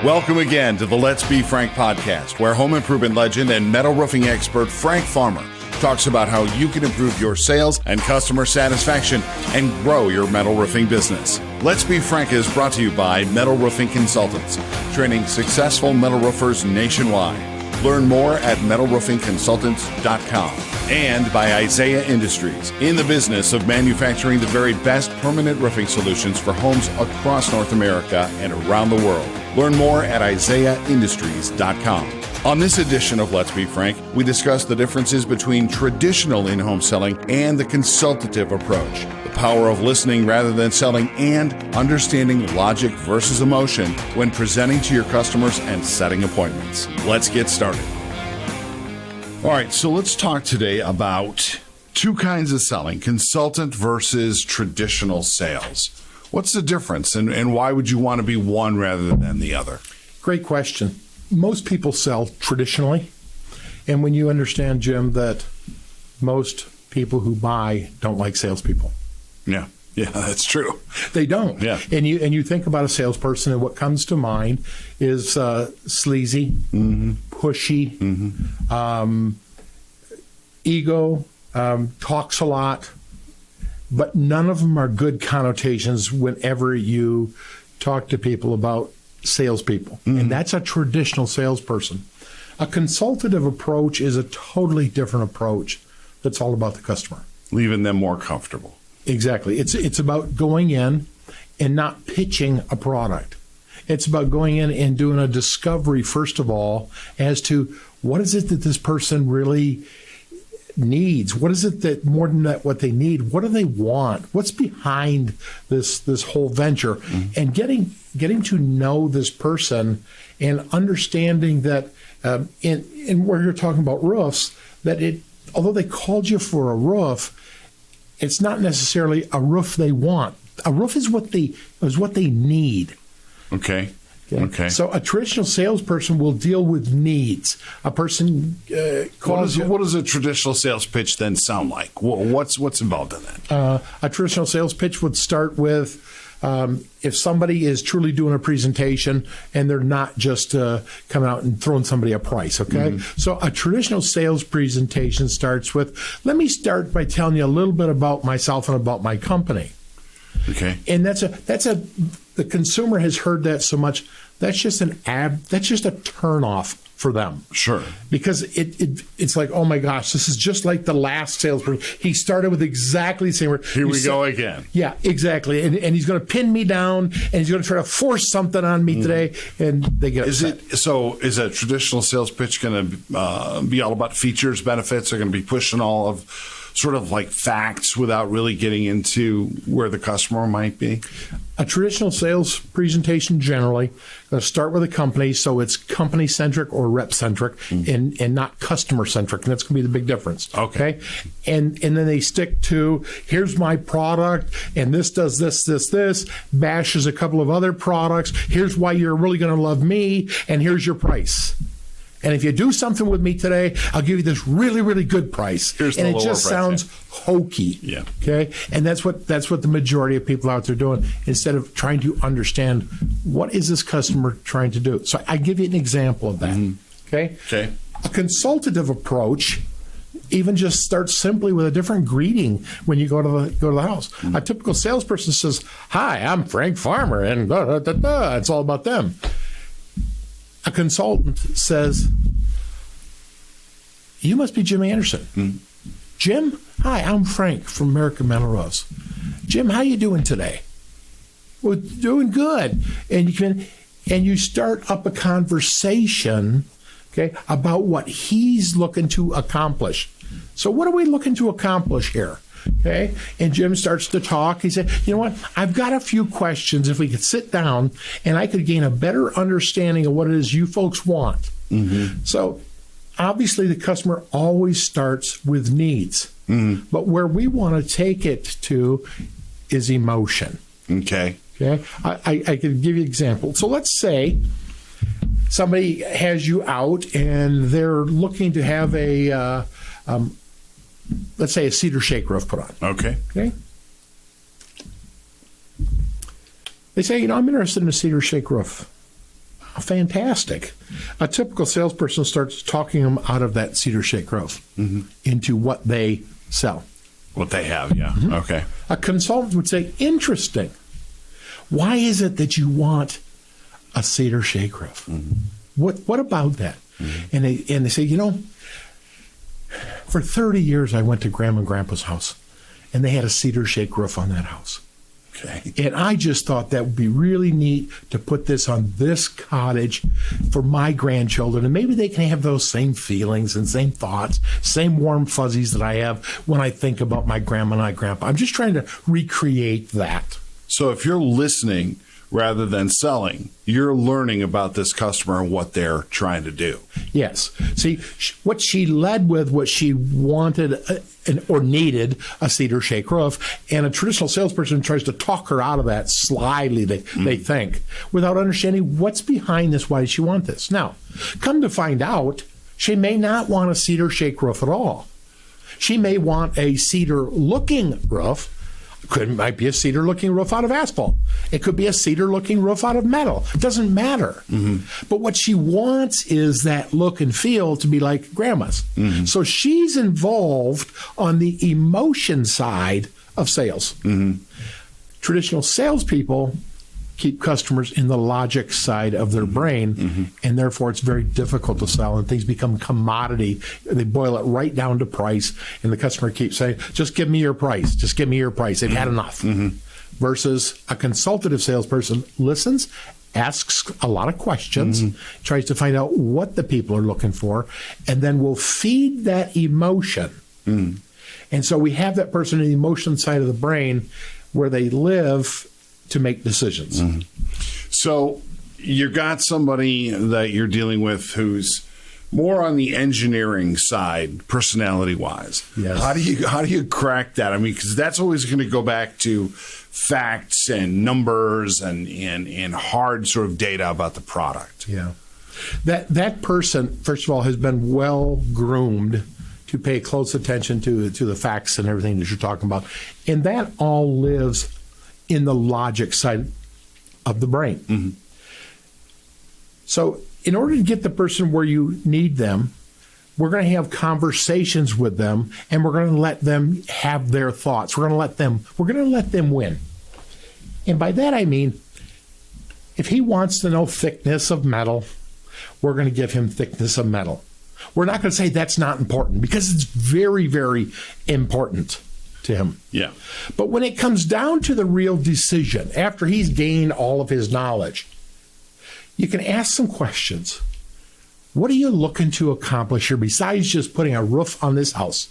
Welcome again to the Let's Be Frank podcast, where home improvement legend and metal roofing expert Frank Farmer talks about how you can improve your sales and customer satisfaction and grow your metal roofing business. Let's Be Frank is brought to you by Metal Roofing Consultants, training successful metal roofers nationwide. Learn more at metalroofingconsultants.com. And by Isaiah Industries, in the business of manufacturing the very best permanent roofing solutions for homes across North America and around the world. Learn more at isaiahindustries.com. On this edition of Let's Be Frank, we discuss the differences between traditional in-home selling and the consultative approach, the power of listening rather than selling, and understanding logic versus emotion when presenting to your customers and setting appointments. Let's get started. All right, so let's talk today about two kinds of selling, consultant versus traditional sales. What's the difference, and why would you want to be one rather than the other? Great question. Most people sell traditionally, and when you understand, Jim, that most people who buy don't like salespeople. Yeah, that's true. They don't. Yeah. And you think about a salesperson, and what comes to mind is sleazy, pushy, ego, talks a lot, but none of them are good connotations whenever you talk to people about salespeople. And that's a traditional salesperson. A consultative approach is a totally different approach that's all about the customer. Leaving them more comfortable. Exactly. It's about going in and not pitching a product. It's about going in and doing a discovery, first of all, as to what is it that this person really needs? What is it that, more than that, what they need? What do they want? What's behind this whole venture? And getting to know this person and understanding that in where you're talking about roofs, that although they called you for a roof, it's not necessarily a roof they want. A roof is what they need. Okay. So a traditional salesperson will deal with needs. A person calls What does a traditional sales pitch then sound like? What's involved in that? A traditional sales pitch would start with if somebody is truly doing a presentation and they're not just coming out and throwing somebody a price, okay? So a traditional sales presentation starts with, let me start by telling you a little bit about myself and about my company. Okay. And the consumer has heard that so much, that's just a turn off for them. Sure. Because it's like, oh my gosh, this is just like the last salesperson. He started with exactly the same word. Here we go again. Yeah, exactly. And he's going to pin me down, and he's going to try to force something on me today, and they get upset. Is a traditional sales pitch going to be all about features, benefits? They're going to be pushing all of sort of like facts without really getting into where the customer might be? A traditional sales presentation generally going to start with a company, so it's company-centric or rep-centric and not customer-centric, and that's going to be the big difference. Okay? And then they stick to, here's my product, and this does this, bashes a couple of other products, here's why you're really going to love me, and here's your price. And if you do something with me today, I'll give you this really, really good price. Here's and the it lower just price, sounds hokey. Yeah. Okay. And that's what the majority of people out there doing, instead of trying to understand what is this customer trying to do. So I give you an example of that. Okay. Okay. A consultative approach even just starts simply with a different greeting when you go to the house. A typical salesperson says, "Hi, I'm Frank Farmer," and da, da, da, da. It's all about them. A consultant says, "You must be Jim Anderson." "Jim, hi, I'm Frank from American Metal Roofs. Jim, how you doing today?" "Well, doing good." And you start up a conversation, okay, about what he's looking to accomplish. So what are we looking to accomplish here? Okay. And Jim starts to talk. He said, "You know what? I've got a few questions. If we could sit down and I could gain a better understanding of what it is you folks want." So obviously the customer always starts with needs. But where we want to take it to is emotion. Okay. Okay. I could give you an example. So let's say somebody has you out and they're looking to have let's say a cedar shake roof put on. Okay. They say, "I'm interested in a cedar shake roof." fantastic. A typical salesperson starts talking them out of that cedar shake roof into what they sell. What they have, yeah. Okay. A consultant would say, interesting. Why is it that you want a cedar shake roof? What about that? And they say, for 30 years I went to Grandma and Grandpa's house, and they had a cedar shake roof on that house. Okay. And I just thought that would be really neat to put this on this cottage for my grandchildren. And maybe they can have those same feelings and same thoughts, same warm fuzzies that I have when I think about my grandma and my grandpa. I'm just trying to recreate that. So if you're listening rather than selling, you're learning about this customer and what they're trying to do. Yes. See, what she led with, what she wanted or needed, a cedar shake roof, and a traditional salesperson tries to talk her out of that slyly, they think, without understanding what's behind this. Why does she want this? Now, come to find out, she may not want a cedar shake roof at all. She may want a cedar-looking roof. Might be a cedar-looking roof out of asphalt. It could be a cedar-looking roof out of metal. It doesn't matter. But what she wants is that look and feel to be like Grandma's. So she's involved on the emotion side of sales. Traditional salespeople keep customers in the logic side of their brain, and therefore it's very difficult to sell, and things become commodity. They boil it right down to price, and the customer keeps saying, just give me your price, just give me your price. They've had enough. Versus a consultative salesperson listens, asks a lot of questions, tries to find out what the people are looking for, and then will feed that emotion. And so we have that person in the emotion side of the brain where they live to make decisions. So you got somebody that you're dealing with who's more on the engineering side, personality-wise. Yes. How do you crack that? I mean, because that's always going to go back to facts and numbers and hard sort of data about the product. Yeah. That person, first of all, has been well groomed to pay close attention to the facts and everything that you're talking about. And that all lives in the logic side of the brain. So in order to get the person where you need them, we're going to have conversations with them, and we're going to let them have their thoughts. We're going to let them win. And by that I mean, if he wants to know thickness of metal, we're going to give him thickness of metal. We're not going to say that's not important, because it's very, very important to him. Yeah. But when it comes down to the real decision, after he's gained all of his knowledge, you can ask some questions. What are you looking to accomplish here besides just putting a roof on this house?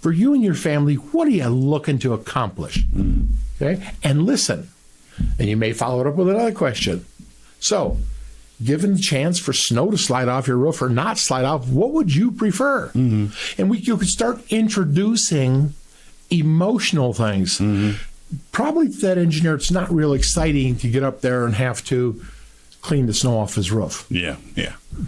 For you and your family, what are you looking to accomplish? Okay? And listen. And you may follow it up with another question. So, given the chance for snow to slide off your roof or not slide off, what would you prefer? And you could start introducing emotional things. Probably to that engineer, it's not real exciting to get up there and have to clean the snow off his roof. Yeah.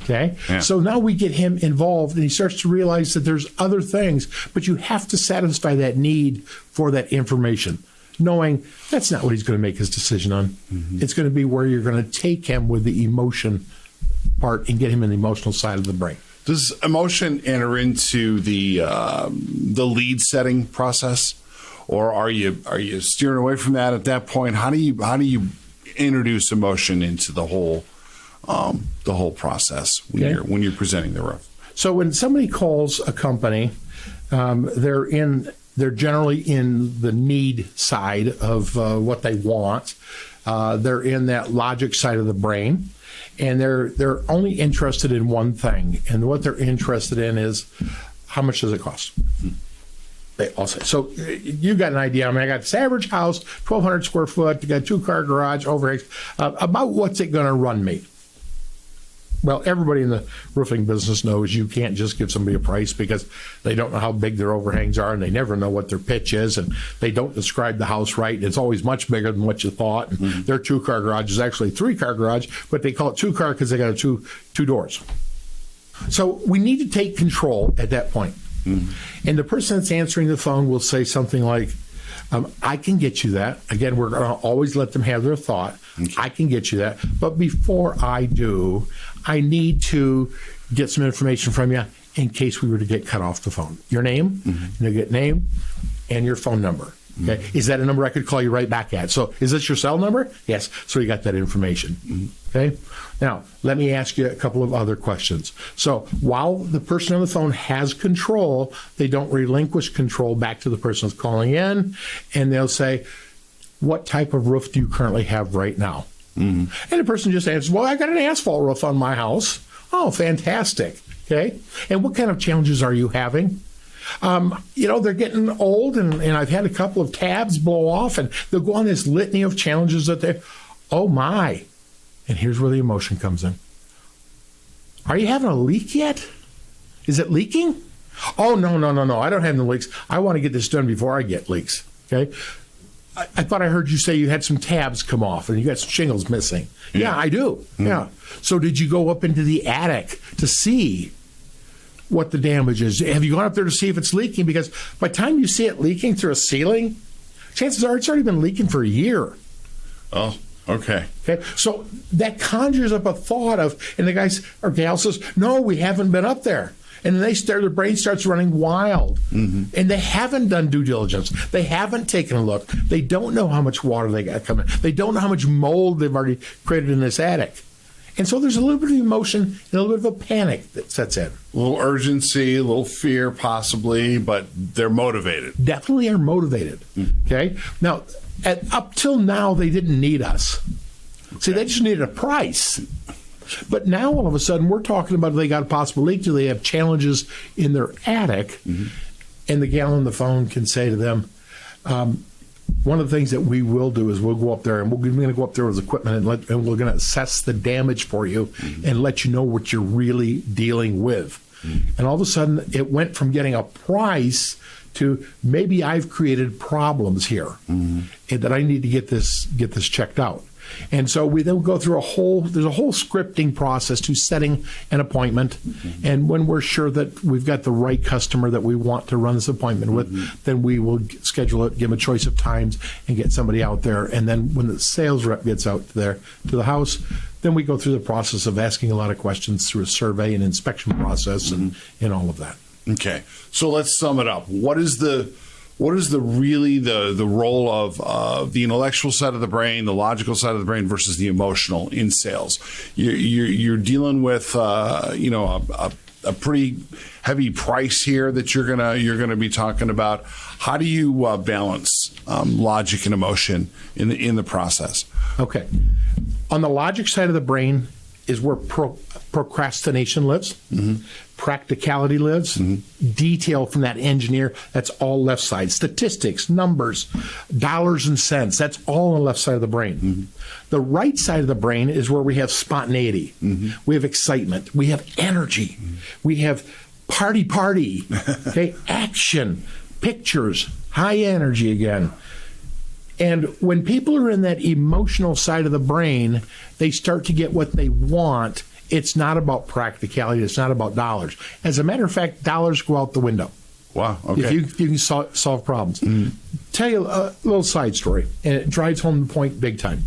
Okay? Yeah. So now we get him involved, and he starts to realize that there's other things, but you have to satisfy that need for that information, knowing that's not what he's going to make his decision on. It's going to be where you're going to take him with the emotion part and get him in the emotional side of the brain. Does emotion enter into the lead setting process, or are you steering away from that at that point? How do you introduce emotion into the whole process when you're presenting the roof? So when somebody calls a company, they're generally in the need side of what they want. They're in that logic side of the brain. And they're only interested in one thing, and what they're interested in is how much does it cost? They all say. So you got an idea. I mean, I got this average house, 1,200 square foot, you got a 2-car garage, overhead. About what's it going to run me? Well, everybody in the roofing business knows you can't just give somebody a price because they don't know how big their overhangs are, and they never know what their pitch is, and they don't describe the house right. It's always much bigger than what you thought. And their 2-car garage is actually a 3-car garage, but they call it 2-car because they got two doors. So we need to take control at that point. And the person that's answering the phone will say something like, I can get you that. Again, we're going to always let them have their thought. Okay. I can get you that. But before I do, I need to get some information from you in case we were to get cut off the phone. Your name, you get name, and your phone number. Okay, is that a number I could call you right back at? So is this your cell number? Yes. So you got that information. Okay. Now, let me ask you a couple of other questions. So while the person on the phone has control, they don't relinquish control back to the person who's calling in, and they'll say, what type of roof do you currently have right now? And the person just answers, well, I got an asphalt roof on my house. Oh, fantastic. Okay. And what kind of challenges are you having? They're getting old, and I've had a couple of tabs blow off, and they'll go on this litany of challenges that oh my. And here's where the emotion comes in. Are you having a leak yet? Is it leaking? Oh, no. I don't have any leaks. I want to get this done before I get leaks. Okay. I thought I heard you say you had some tabs come off and you got some shingles missing. Yeah, I do. Yeah. So did you go up into the attic to see what the damage is? Have you gone up there to see if it's leaking? Because by the time you see it leaking through a ceiling, chances are it's already been leaking for a year. Oh, okay. Okay. So that conjures up a thought of, and the guy or gal says, no, we haven't been up there. And then their brain starts running wild. And they haven't done due diligence. They haven't taken a look. They don't know how much water they got coming. They don't know how much mold they've already created in this attic. And so there's a little bit of emotion and a little bit of a panic that sets in. A little urgency, a little fear possibly, but they're motivated. Definitely are motivated. Okay? Now, up till now, they didn't need us. See, they just needed a price. But now, all of a sudden, we're talking about they got a possible leak. Do they have challenges in their attic? And the gal on the phone can say to them, one of the things that we will do is we'll go up there, and we're going to go up there with equipment, and we're going to assess the damage for you and let you know what you're really dealing with. And all of a sudden, it went from getting a price to maybe I've created problems here and that I need to get this checked out. And so we then go through there's a whole scripting process to setting an appointment. And when we're sure that we've got the right customer that we want to run this appointment with, then we will schedule it, give them a choice of times, and get somebody out there. And then when the sales rep gets out there to the house, then we go through the process of asking a lot of questions through a survey and inspection process and all of that. Okay. So let's sum it up. What is the really the role of the intellectual side of the brain, the logical side of the brain versus the emotional in sales? You're dealing with a pretty heavy price here that you're gonna be talking about. How do you balance logic and emotion in the process? Okay, on the logic side of the brain is where procrastination lives. Practicality lives. Detail from that engineer, that's all left side. Statistics, numbers, dollars and cents, that's all on the left side of the brain. The right side of the brain is where we have spontaneity. We have excitement. We have energy. We have party, okay, action, pictures, high energy again. And when people are in that emotional side of the brain, they start to get what they want. It's not about practicality. It's not about dollars. As a matter of fact, dollars go out the window. Wow. Okay. If you can solve problems. Tell you a little side story, and it drives home the point big time.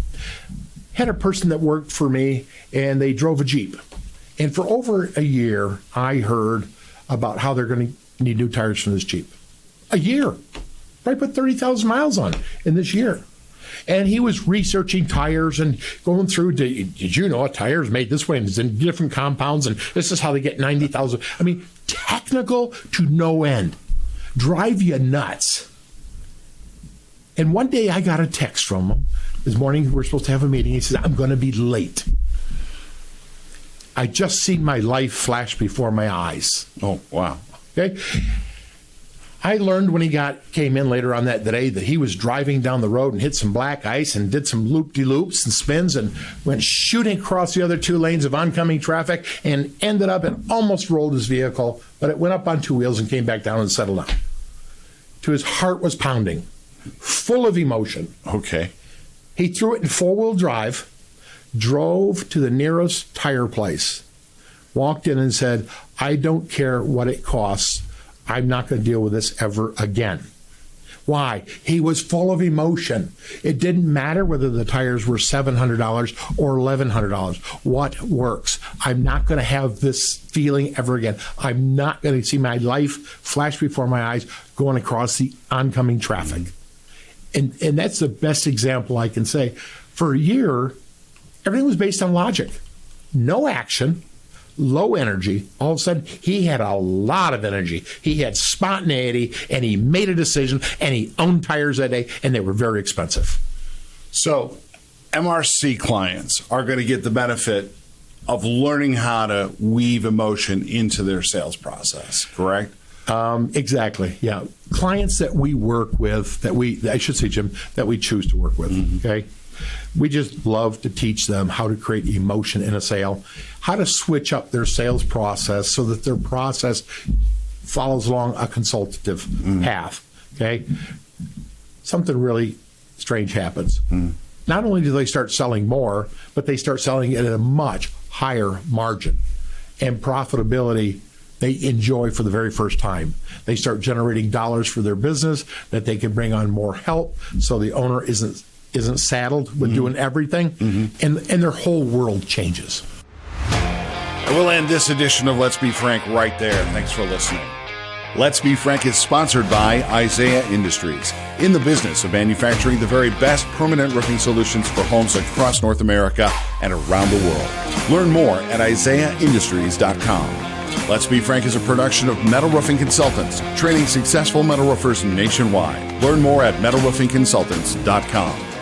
Had a person that worked for me, and they drove a Jeep. And for over a year, I heard about how they're going to need new tires for this Jeep. A year. I put 30,000 miles on in this year. And he was researching tires and going through, did you know a tire is made this way and it's in different compounds and this is how they get 90,000. I mean, technical to no end. Drive you nuts. And one day I got a text from him. This morning we're supposed to have a meeting. He says, I'm going to be late. I just seen my life flash before my eyes. Oh, wow. Okay. I learned when he came in later on that day that he was driving down the road and hit some black ice and did some loop-de-loops and spins and went shooting across the other two lanes of oncoming traffic and ended up and almost rolled his vehicle, but it went up on two wheels and came back down and settled down. His heart was pounding, full of emotion. Okay. He threw it in four-wheel drive, drove to the nearest tire place, walked in and said, I don't care what it costs. I'm not going to deal with this ever again. Why? He was full of emotion. It didn't matter whether the tires were $700 or $1,100. What works? I'm not going to have this feeling ever again. I'm not going to see my life flash before my eyes going across the oncoming traffic. And that's the best example I can say. For a year, everything was based on logic. No action, low energy. All of a sudden, he had a lot of energy. He had spontaneity, and he made a decision, and he owned tires that day, and they were very expensive. So MRC clients are going to get the benefit of learning how to weave emotion into their sales process, correct? Exactly. Yeah. Clients that we work with, I should say, Jim, that we choose to work with. Okay. We just love to teach them how to create emotion in a sale, how to switch up their sales process so that their process follows along a consultative path. Okay. Something really strange happens. Not only do they start selling more, but they start selling it at a much higher margin and profitability they enjoy for the very first time. They start generating dollars for their business that they can bring on more help so the owner isn't saddled with doing everything, and their whole world changes. We'll end this edition of Let's Be Frank right there. Thanks for listening. Let's Be Frank is sponsored by Isaiah Industries, in the business of manufacturing the very best permanent roofing solutions for homes across North America and around the world. Learn more at isaiahindustries.com. Let's Be Frank is a production of Metal Roofing Consultants, training successful metal roofers nationwide. Learn more at metalroofingconsultants.com.